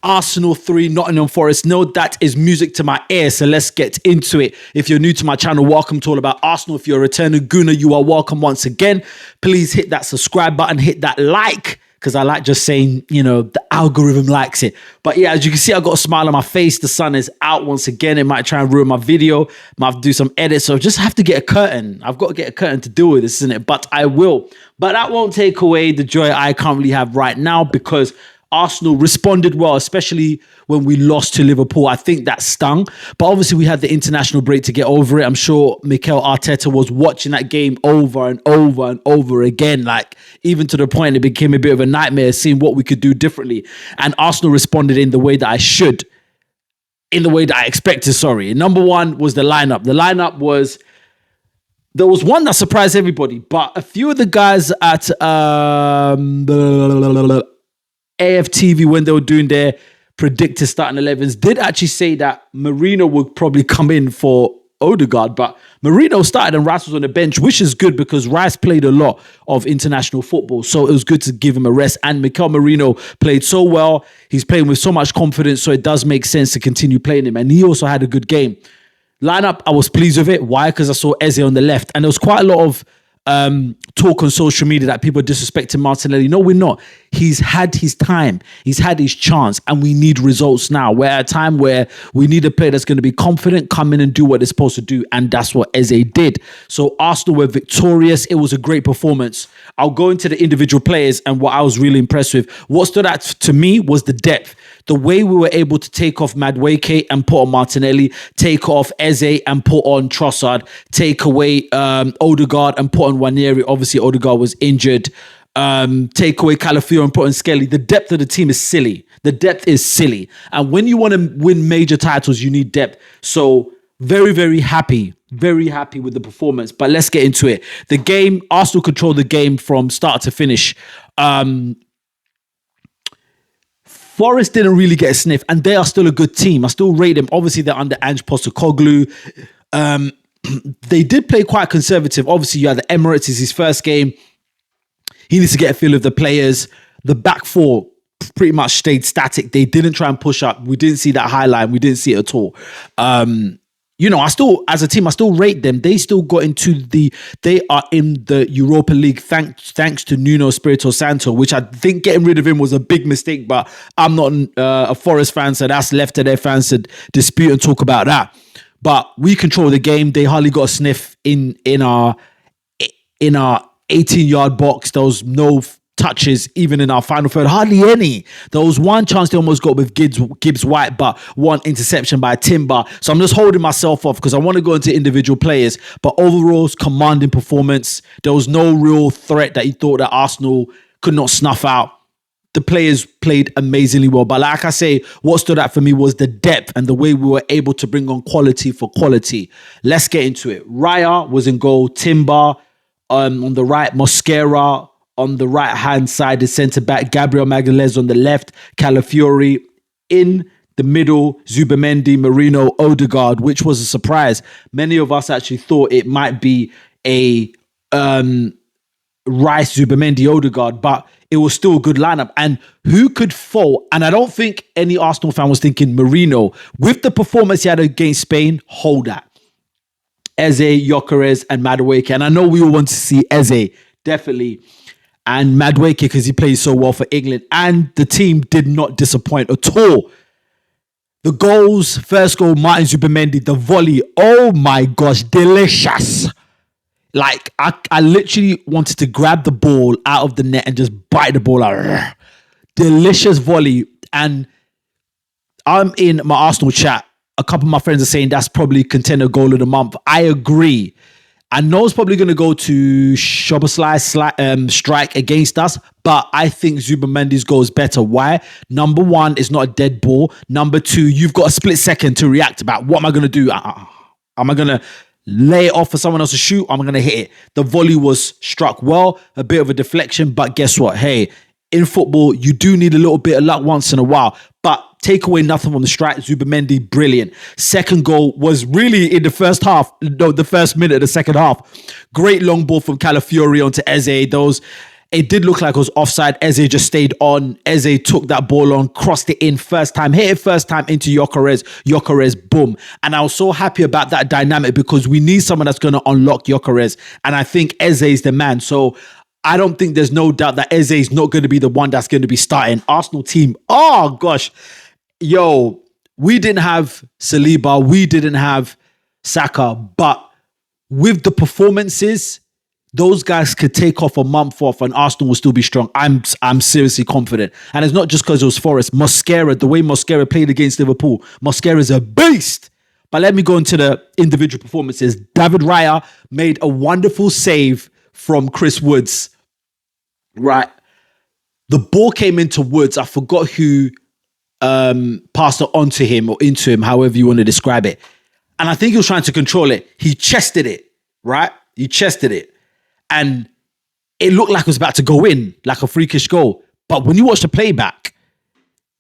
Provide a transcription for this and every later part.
Arsenal 3, Nottingham Forest 0. That is music to my ear, so let's get into it. If you're new to my channel, welcome to All About Arsenal. If you're a returning gooner, you are welcome once again. Please hit that subscribe button, hit that like, because I like just saying, you know, the algorithm likes it. But yeah, as you can see, I got a smile on my face. The sun is out once again. It might try and ruin my video. Might have to do some edits. So just have to get a curtain. I've got to get a curtain to deal with this, isn't it? But I will. But that won't take away the joy I currently have right now, because Arsenal responded well, especially when we lost to Liverpool. I think that stung. But obviously, we had the international break to get over it. I'm sure Mikel Arteta was watching that game over and over and over again, like even to the point it became a bit of a nightmare seeing what we could do differently. And Arsenal responded in the way that I should, in the way that I expected, sorry. Number one was the lineup. The lineup was... There was one that surprised everybody, but a few of the guys at AFTV, when they were doing their predicted starting 11s, did actually say that Marino would probably come in for Odegaard, but Marino started and Rice was on the bench, which is good because Rice played a lot of international football, so it was good to give him a rest. And Mikel Marino played so well. He's playing with so much confidence, so it does make sense to continue playing him. And he also had a good game. Lineup, I was pleased with it. Why? Because I saw Eze on the left, and there was quite a lot of talk on social media that people are disrespecting Martinelli. No, we're not. He's had his time. He's had his chance, and we need results now. We're at a time where we need a player that's going to be confident, come in and do what they're supposed to do, and that's what Eze did. So Arsenal were victorious. It was a great performance. I'll go into the individual players and what I was really impressed with. What stood out to me was the depth. The way we were able to take off Madueke and put on Martinelli, take off Eze and put on Trossard, take away Odegaard and put on Nwaneri. Obviously, Odegaard was injured. Take away Calafiori and put on Skelly. The depth of the team is silly. The depth is silly. And when you want to win major titles, you need depth. So very, very happy with the performance. But let's get into it. The game, Arsenal controlled the game from start to finish. Forest didn't really get a sniff, and they are still a good team. I still rate them. Obviously, they're under Ange Postecoglou. They did play quite conservative. Obviously, you had the Emirates. It's his first game. He needs to get a feel of the players. The back four pretty much stayed static. They didn't try and push up. We didn't see that high line. We didn't see it at all. You know, I still, as a team, I still rate them. They still got they are in the Europa League thanks to Nuno Espirito Santo, which I think getting rid of him was a big mistake, but I'm not a Forest fan, so that's left to their fans to dispute and talk about that. But we control the game. They hardly got a sniff in our 18-yard box. There was no touches even in our final third, hardly any. There was one chance they almost got with Gibbs White, but one interception by Timber. So I'm just holding myself off because I want to go into individual players, but overall commanding performance. There was no real threat that you thought that Arsenal could not snuff out. The players played amazingly well, but like I say, what stood out for me was the depth and the way we were able to bring on quality for quality. Let's get into it. Raya was in goal, Timber on the right, Mosquera on the right-hand side, the centre-back, Gabriel Magalhaes on the left, Calafiori in the middle, Zubimendi, Marino, Odegaard, which was a surprise. Many of us actually thought it might be a Rice, Zubimendi, Odegaard, but it was still a good lineup. And who could fault? And I don't think any Arsenal fan was thinking Marino, with the performance he had against Spain, hold that. Eze, Gyökeres, and Madueke. And I know we all want to see Eze, definitely. And Madueke, because he plays so well for England. And the team did not disappoint at all. The goals, first goal, Martin Zubimendi, the volley, oh my gosh, delicious. Like, I literally wanted to grab the ball out of the net and just bite the ball out. Delicious volley. And I'm in my Arsenal chat. A couple of my friends are saying that's probably contender goal of the month. I agree. I know it's probably going to go to Szoboszlai strike against us, but I think Zubimendi's goal is better. Why? Number one, it's not a dead ball. Number two, you've got a split second to react about what am I going to do? Am I going to lay it off for someone else to shoot? I'm going to hit it. The volley was struck well, a bit of a deflection, but guess what? Hey, in football, you do need a little bit of luck once in a while, but take away nothing from the strike. Zubimendi, brilliant. Second goal was really in the first half, no, the first minute of the second half. Great long ball from Calafiori onto Eze. it did look like it was offside. Eze just stayed on. Eze took that ball on, crossed it in first time, hit it first time into Gyökeres. Gyökeres, boom. And I was so happy about that dynamic because we need someone that's going to unlock Gyökeres. And I think Eze is the man. So I don't think there's no doubt that Eze is not going to be the one that's going to be starting. Arsenal team, oh gosh. Yo, we didn't have Saliba. We didn't have Saka. But with the performances, those guys could take off a month off and Arsenal will still be strong. I'm seriously confident. And it's not just because it was Forest. Mosquera, the way Mosquera played against Liverpool, Mosquera is a beast. But let me go into the individual performances. David Raya made a wonderful save from Chris Woods. Right. The ball came into Woods. I forgot who passed it onto him or into him, however you want to describe it. And I think he was trying to control it. He chested it, right? He chested it. And it looked like it was about to go in, like a freakish goal. But when you watch the playback,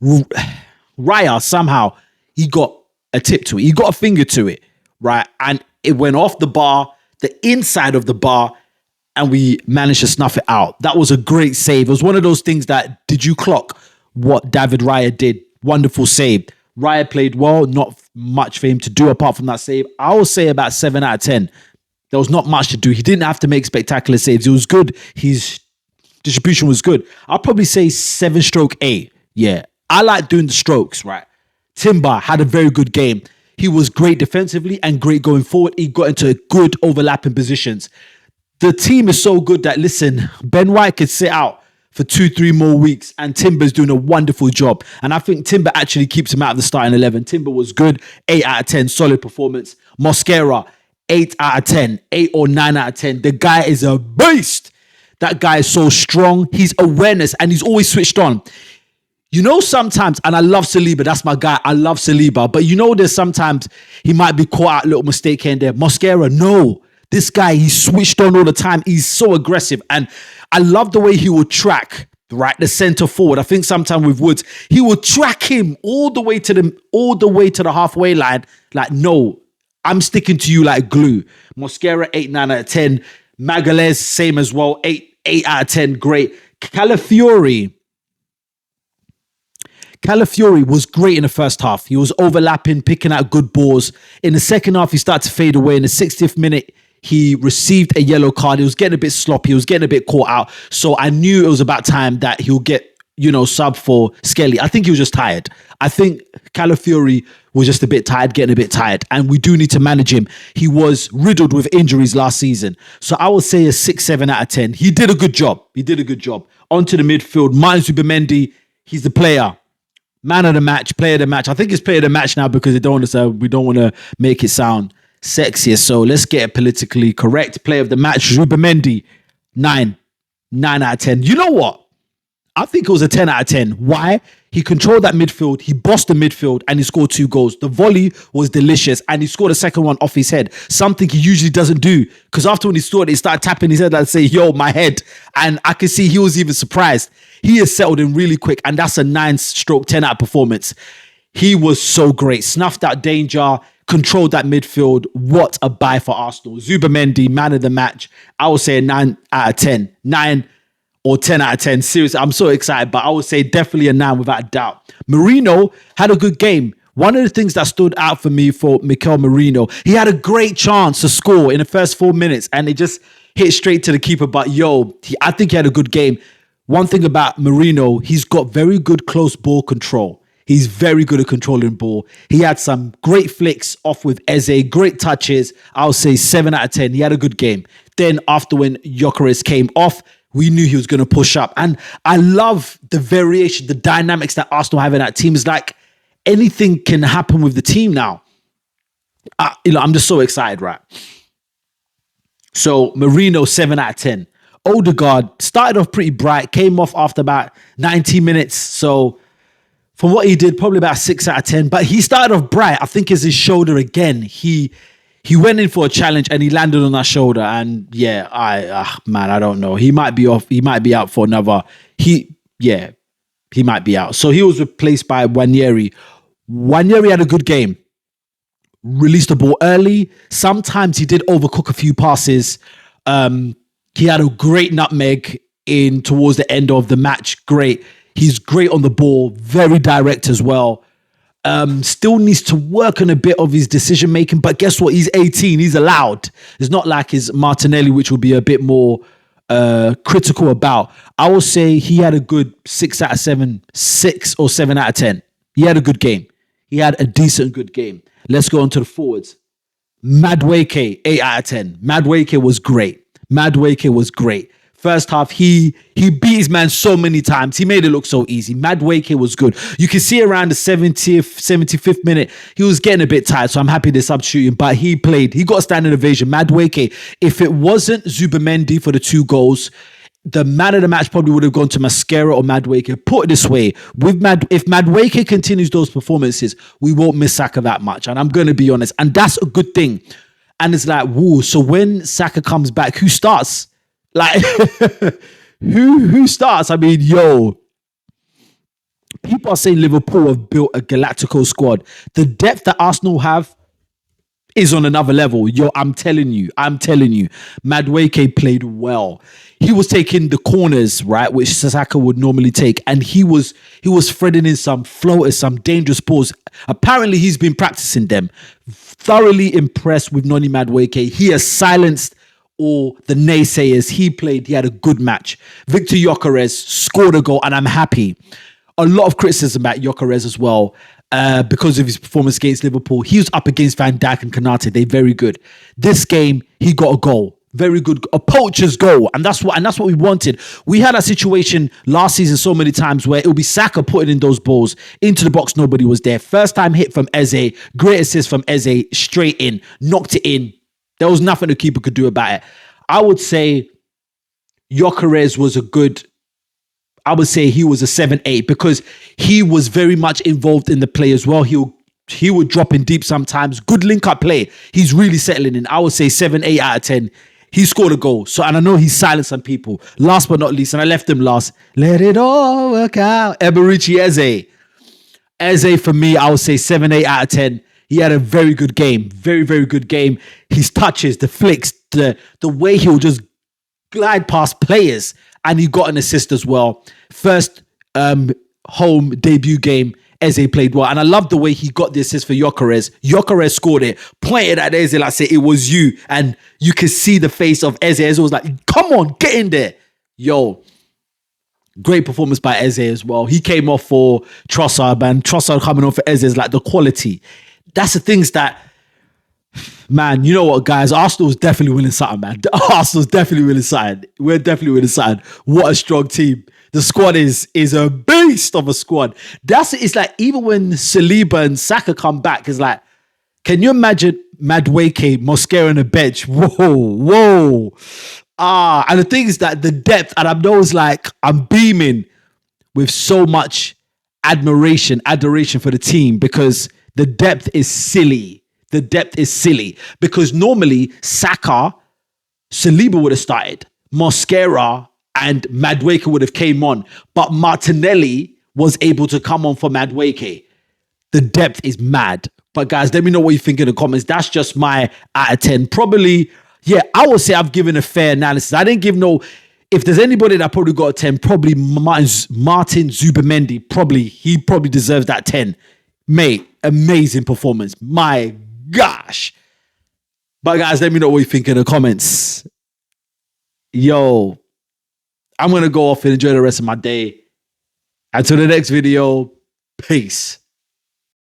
Raya somehow, he got a tip to it. He got a finger to it, right? And it went off the bar, the inside of the bar, and we managed to snuff it out. That was a great save. It was one of those things that, did you clock what David Raya did? Wonderful save. Raya played well, not much for him to do apart from that save. I will say about 7 out of 10. There was not much to do. He didn't have to make spectacular saves. It was good. His distribution was good. I'll probably say 7/8. Yeah. I like doing the strokes, right? Timber had a very good game. He was great defensively and great going forward. He got into good overlapping positions. The team is so good that, listen, Ben White could sit out for 2-3 more weeks and Timber's doing a wonderful job. And I think Timber actually keeps him out of the starting 11. Timber was good. 8 out of 10. Solid performance. Mosquera, 8 out of 10, 8 or 9 out of 10. The guy is a beast. That guy is so strong. He's awareness and he's always switched on. You know, sometimes, and I love Saliba, that's my guy. I love Saliba. But you know, there's sometimes he might be caught out a little mistake here and there. Mosquera, no. This guy, he's switched on all the time. He's so aggressive. And I love the way he will track, right, the centre forward. I think sometimes with Woods, he will track him all the way to the halfway line. Like, no, I'm sticking to you like glue. Mosquera, 8, 9 out of 10. Magalhaes, same as well. 8 out of 10. Great. Calafiori was great in the first half. He was overlapping, picking out good balls. In the second half, he started to fade away. In the 60th minute, he received a yellow card. He was getting a bit sloppy. He was getting a bit caught out. So I knew it was about time that he'll get, sub for Skelly. I think he was just tired. I think Calafiori was just a bit tired, getting a bit tired. And we do need to manage him. He was riddled with injuries last season. So I would say a 6, 7 out of 10. He did a good job. Onto the midfield. Martin Zubimendi, he's the player. Man of the match, player of the match. I think it's player of the match now because we don't want to make it sound sexier. So let's get it politically correct. Player of the match, Zubimendi, 9 out of 10. You know what? I think it was a 10 out of 10. Why? He controlled that midfield. He bossed the midfield and he scored 2 goals. The volley was delicious and he scored a second one off his head. Something he usually doesn't do. Because after when he scored, he started tapping his head and say, yo, my head. And I could see he was even surprised. He has settled in really quick and that's a 9/10 out performance. He was so great. Snuffed out danger, controlled that midfield. What a buy for Arsenal. Zubimendi, man of the match. I would say a 9 out of 10. 9 or 10 out of 10. Seriously, I'm so excited, but I would say definitely a 9 without a doubt. Merino had a good game. One of the things that stood out for me for Mikel Merino, he had a great chance to score in the first 4 minutes and it just hit straight to the keeper. But I think he had a good game. One thing about Merino, he's got very good close ball control. He's very good at controlling ball. He had some great flicks off with Eze, great touches. I'll say 7 out of 10. He had a good game. Then after when Gyökeres came off, we knew he was going to push up. And I love the variation, the dynamics that Arsenal have in that team. It's like anything can happen with the team now. I'm just so excited, right? So Merino, 7 out of 10. Odegaard started off pretty bright, came off after about 90 minutes. So from what he did, probably about 6 out of 10. But he started off bright. I think it's his shoulder again. He went in for a challenge and he landed on that shoulder. And yeah, I don't know. He might be off. He might be out for another. He might be out. So he was replaced by Nwaneri. Nwaneri had a good game. Released the ball early. Sometimes he did overcook a few passes. He had a great nutmeg in towards the end of the match. Great. He's great on the ball, very direct as well. Still needs to work on a bit of his decision making, but guess what? He's 18. He's allowed. It's not like his Martinelli, which will be a bit more critical about. I will say he had a good 6 out of 7, 6 or 7 out of 10. He had a good game. He had a decent good game. Let's go on to the forwards. Madueke, 8 out of 10. Madueke was great. Madueke was great. First half, he beat his man so many times. He made it look so easy. Madueke was good. You can see around the 70th, 75th minute, he was getting a bit tired, so I'm happy they substituted him. But he played. He got a standing ovation. Madueke, if it wasn't Zubamendi for the 2 goals, the man of the match probably would have gone to Mascara or Madueke. Put it this way, if Madueke continues those performances, we won't miss Saka that much. And I'm going to be honest. And that's a good thing. And it's like, woo, so when Saka comes back, who starts? Like, who starts? I mean, people are saying Liverpool have built a Galactical squad. The depth that Arsenal have is on another level. I'm telling you. Madueke played well. He was taking the corners, right, which Saka would normally take, and he was threading in some floaters, some dangerous balls. Apparently, he's been practicing them. Thoroughly impressed with Noni Madueke. He has silenced all the naysayers. He had a good match. Victor Gyökeres scored a goal, and I'm happy. A lot of criticism about Gyökeres as well because of his performance against Liverpool. He was up against Van Dijk and Konate. They're very good. This game, he got a goal. Very good. A poacher's goal. And that's what we wanted. We had a situation last season so many times where it would be Saka putting in those balls into the box. Nobody was there. First time hit from Eze. Great assist from Eze. Straight in. Knocked it in. There was nothing the keeper could do about it. I would say Gyökeres was I would say he was a 7-8 because he was very much involved in the play as well. He would drop in deep sometimes. Good link-up play. He's really settling in. I would say 7-8 out of 10. He scored a goal. So, and I know he silenced some people. Last but not least, and I left him last. Let it all work out. Eberici Eze. Eze, for me, I would say 7-8 out of 10. He had a very good game. Very, very good game. His touches, the flicks, the way he'll just glide past players. And he got an assist as well. First home debut game, Eze played well. And I love the way he got the assist for Gyökeres. Gyökeres scored it, pointed at Eze like, say, it was you. And you could see the face of Eze. Eze was like, come on, get in there. Great performance by Eze as well. He came off for Trossard, man. Trossard coming off for Eze is like the quality. That's the things that, man, you know what, guys? Arsenal's definitely winning something, man. Arsenal's definitely winning something. We're definitely winning something. What a strong team. The squad is a beast of a squad. It's like, even when Saliba and Saka come back, it's like, can you imagine Madueke, Mosquera on the bench? Whoa. And the thing is that the depth, and I'm beaming with so much adoration for the team because the depth is silly. Because normally Saka, Saliba would have started. Mosquera and Madueke would have came on. But Martinelli was able to come on for Madueke. The depth is mad. But guys, let me know what you think in the comments. That's just my out of 10. Probably, I would say I've given a fair analysis. I didn't give if there's anybody that probably got a 10, probably Martin Zubamendi. He probably deserves that 10. Mate, amazing performance. My gosh. But guys, let me know what you think in the comments. I'm going to go off and enjoy the rest of my day. Until the next video, peace.